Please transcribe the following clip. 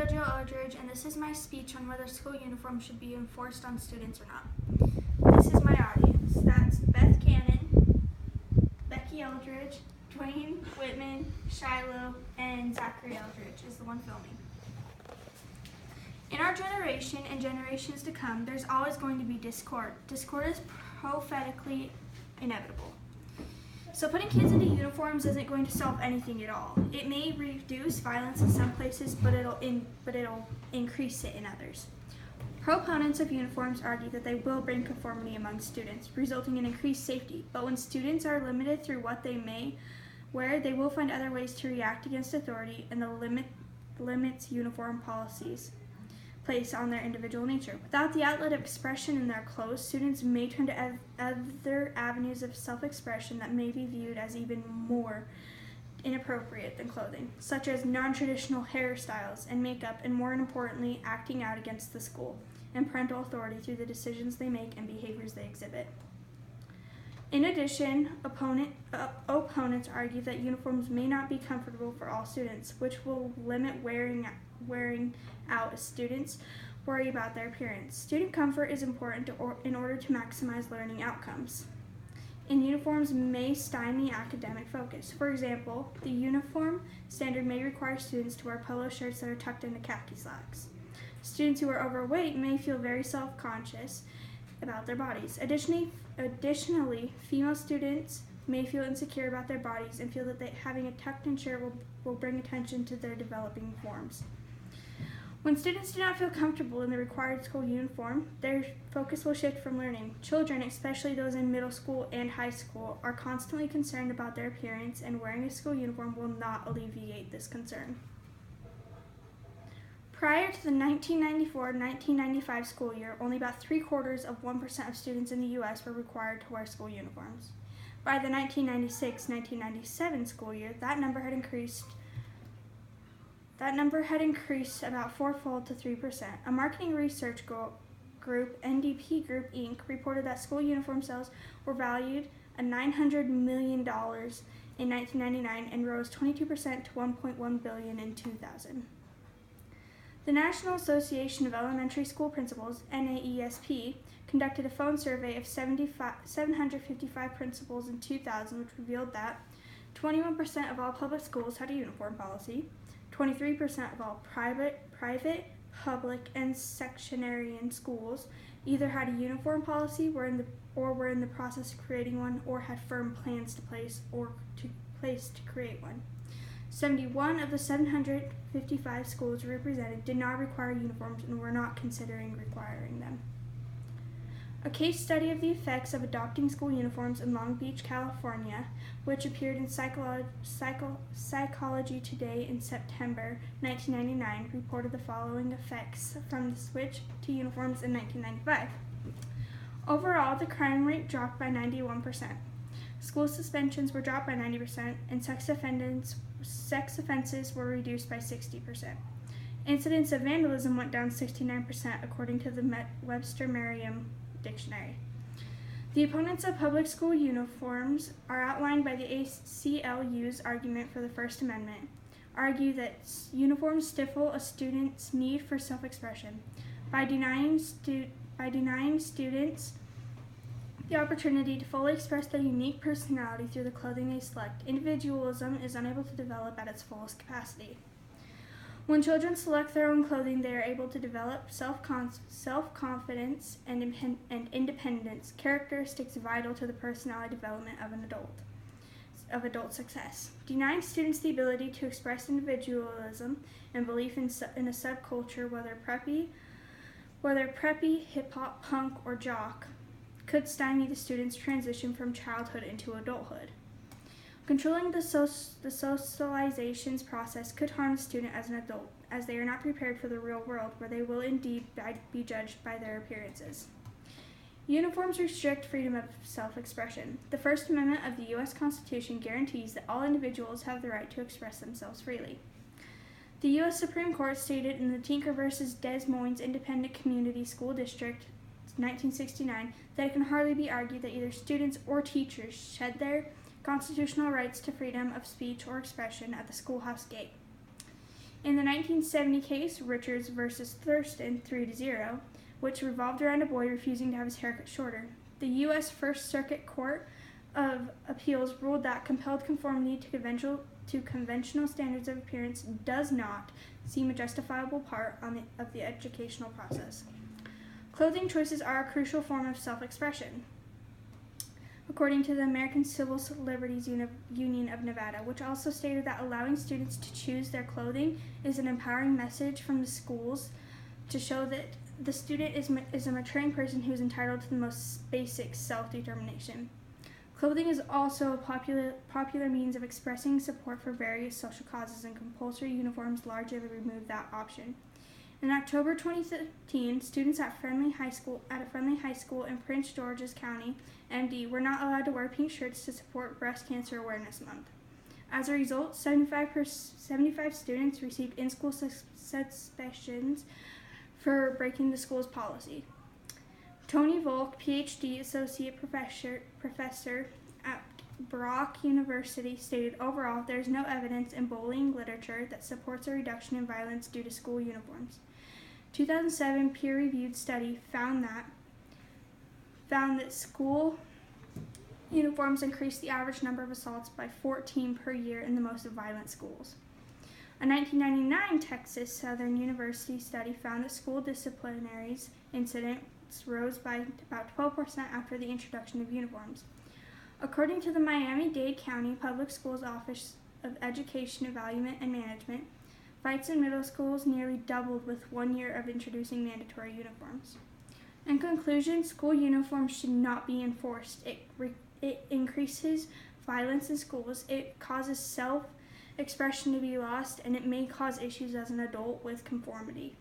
JoJo Eldridge, and this is my speech on whether school uniforms should be enforced on students or not. This is my audience. That's Beth Cannon, Becky Eldridge, Dwayne Whitman, Shiloh, and Zachary Eldridge is the one filming. In our generation and generations to come, there's always going to be discord. Discord is prophetically inevitable. So putting kids into uniforms isn't going to solve anything at all. It may reduce violence in some places, but it'll increase it in others. Proponents of uniforms argue that they will bring conformity among students, resulting in increased safety. But when students are limited through what they may wear, they will find other ways to react against authority and the limits uniform policies place on their individual nature. Without the outlet of expression in their clothes, students may turn to other avenues of self-expression that may be viewed as even more inappropriate than clothing, such as non-traditional hairstyles and makeup, and more importantly, acting out against the school and parental authority through the decisions they make and behaviors they exhibit. In addition, opponents argue that uniforms may not be comfortable for all students, which will limit wearing out as students worry about their appearance. Student comfort is important in order to maximize learning outcomes. And uniforms may stymie academic focus. For example, the uniform standard may require students to wear polo shirts that are tucked into khaki slacks. Students who are overweight may feel very self-conscious about their bodies. Additionally, female students may feel insecure about their bodies and feel that having a tucked-in shirt will bring attention to their developing forms. When students do not feel comfortable in the required school uniform, their focus will shift from learning. Children, especially those in middle school and high school, are constantly concerned about their appearance, and wearing a school uniform will not alleviate this concern. Prior to the 1994-1995 school year, only about 3/4% of students in the U.S. were required to wear school uniforms. By the 1996-1997 school year, that number had increased about fourfold to 3%. A marketing research group, NDP Group Inc., reported that school uniform sales were valued at $900 million in 1999 and rose 22% to $1.1 billion in 2000. The National Association of Elementary School Principals, NAESP, conducted a phone survey of 755 principals in 2000, which revealed that 21% of all public schools had a uniform policy, 23% of all private, public, and sectionarian schools either had a uniform policy or were in the process of creating one, or had firm plans to create one. 71 of the 755 schools represented did not require uniforms and were not considering requiring them. A case study of the effects of adopting school uniforms in Long Beach, California, which appeared in Psychology Today in September 1999, reported the following effects from the switch to uniforms in 1995. Overall, the crime rate dropped by 91%. School suspensions were dropped by 90%, and sex offenses were reduced by 60%. Incidents of vandalism went down 69%, according to the Webster Merriam Dictionary. The opponents of public school uniforms are outlined by the ACLU's argument for the First Amendment, argue that uniforms stifle a student's need for self-expression. By denying students the opportunity to fully express their unique personality through the clothing they select, individualism is unable to develop at its fullest capacity. When children select their own clothing, they are able to develop self-confidence and independence, characteristics vital to the personality development of adult success. Denying students the ability to express individualism and belief in a subculture, whether preppy, hip-hop, punk, or jock, could stymie the student's transition from childhood into adulthood. Controlling the socializations process could harm the student as an adult, as they are not prepared for the real world, where they will indeed be judged by their appearances. Uniforms restrict freedom of self-expression. The First Amendment of the U.S. Constitution guarantees that all individuals have the right to express themselves freely. The U.S. Supreme Court stated in the Tinker v. Des Moines Independent Community School District 1969 that it can hardly be argued that either students or teachers shed their constitutional rights to freedom of speech or expression at the schoolhouse gate. In the 1970 case, Richards versus Thurston, 3-0, which revolved around a boy refusing to have his hair cut shorter, the U.S. First Circuit Court of Appeals ruled that compelled conformity to conventional standards of appearance does not seem a justifiable part of the educational process. Clothing choices are a crucial form of self-expression, according to the American Civil Liberties Union of Nevada, which also stated that allowing students to choose their clothing is an empowering message from the schools to show that the student is a maturing person who is entitled to the most basic self-determination. Clothing is also a popular means of expressing support for various social causes, and compulsory uniforms largely remove that option. In October 2013, students at a friendly high school in Prince George's County, MD, were not allowed to wear pink shirts to support Breast Cancer Awareness Month. As a result, 75 students received in-school suspensions for breaking the school's policy. Tony Volk, PhD, Associate Professor at Brock University, stated, overall, there is no evidence in bullying literature that supports a reduction in violence due to school uniforms. 2007 peer-reviewed study found that school uniforms increased the average number of assaults by 14 per year in the most violent schools. A 1999 Texas Southern University study found that school disciplinary incidents rose by about 12% after the introduction of uniforms. According to the Miami-Dade County Public Schools Office of Education Evaluation and Management, fights in middle schools nearly doubled with 1 year of introducing mandatory uniforms. In conclusion, school uniforms should not be enforced. It increases violence in schools, it causes self-expression to be lost, and it may cause issues as an adult with conformity.